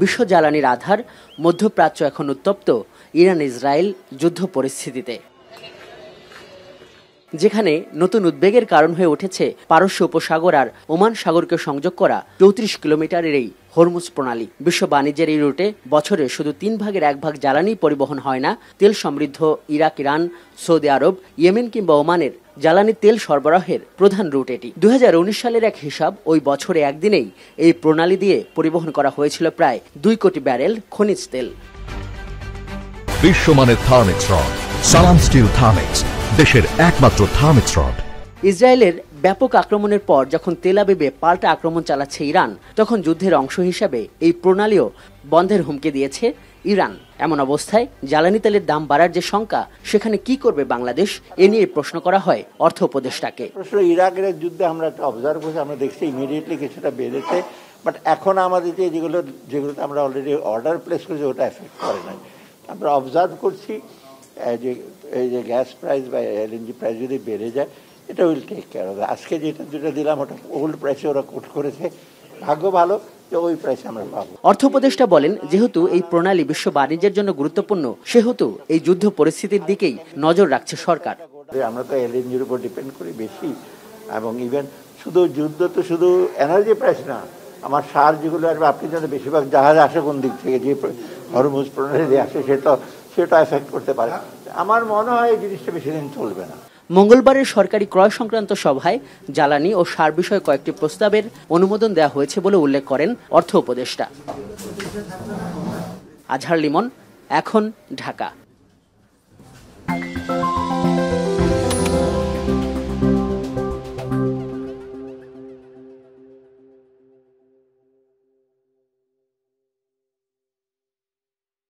বিশ্ব জ্বালানির আধার, মধ্যপ্রাচ্য এখন উত্তপ্ত ইরান ইসরায়েল যুদ্ধ পরিস্থিতিতে, যেখানে নতুন উদ্বেগের কারণ হয়ে উঠেছে পারস্য উপসাগর আর ওমান সাগরকে সংযোগ করা ৩৪ কিলোমিটারের এই হরমুজ প্রণালী। বিশ্ব বাণিজ্যের এই রুটে বছরে শুধু 3 ভাগের 1 ভাগ জ্বালানি পরিবহন হয় না, তেল সমৃদ্ধ ইরাক, ইরান, সৌদি আরব, ইয়েমেন কিংবা ওমানের জ্বালানি তেল সরবরাহের প্রধান রুট এটি। 2019 সালের এক হিসাব, ওই বছরে একদিনেই এই প্রণালী দিয়ে পরিবহন করা হয়েছিল প্রায় 2 কোটি ব্যারেল খনিজ তেল। বিশ্বমানের থার্মিক্স রড, সালাম স্টিল থার্মিক্স, দেশের একমাত্র থার্মিক্স রড। ইসরায়েলের ব্যাপক আক্রমণের পর যখন তেল আবিবে পাল্টা আক্রমণ চালাচ্ছে ইরান, তখন যুদ্ধের অংশ হিসাবে এই প্রণালীও বন্ধের হুমকি দিয়েছে ইরান। এমন অবস্থায় জ্বালানি তেলের দাম বাড়ার যে শঙ্কা, সেখানে কি করবে বাংলাদেশ, এ নিয়ে প্রশ্ন করা হয় অর্থ উপদেষ্টাকে। ইরাকের যুদ্ধে আমরা একটা অবজার্ভ করছি, আমরা দেখছি ইমিডিয়েটলি কিছুটা বেড়েছে, বাট এখন আমাদের যেগুলোতে আমরা অলরেডি অর্ডার প্লেস করেছি ওটা এফেক্ট করে নাই। আমরা অবজার্ভ করছি এই যে গ্যাস প্রাইস বা এলএনজি প্রাইস যদি বেড়ে যায়, এটা উইল টেক কেয়ার অফ। আজকে যেটা দিলাম ওটা ওল্ড প্রাইসে ওরা কোট করেছে, ভাগ্য ভালো যে ওই প্রাইসে আমরা পাবো। অর্থ উপদেষ্টা বলেন, যেহেতু এই প্রণালী বিশ্ব বাণিজ্যের জন্য গুরুত্বপূর্ণ, সেহেতু এই যুদ্ধ পরিস্থিতির দিকেই নজর রাখছে সরকার। আমরা তো এলএনজির উপর ডিপেন্ড করি বেশি, এবং ইভেন শুধু যুদ্ধ তো শুধু এনার্জি প্রাইস না, আমার সার যেগুলো আসবে, আপনি জানেন বেশিরভাগ জাহাজ আসে কোন দিক থেকে, যে হরমুজ প্রণালী দিয়ে আসে, সেটা এফেক্ট করতে পারে। আমার মনে হয় এই জিনিসটা বেশি দিন চলবে না। মঙ্গলবারের সরকারি ক্রয় সংক্রান্ত সভায় জ্বালানি ও সার বিষয়ে কয়েকটি প্রস্তাবের অনুমোদন দেওয়া হয়েছে বলে উল্লেখ করেন অর্থ উপদেষ্টা। আজহার লিমন, এখন, ঢাকা।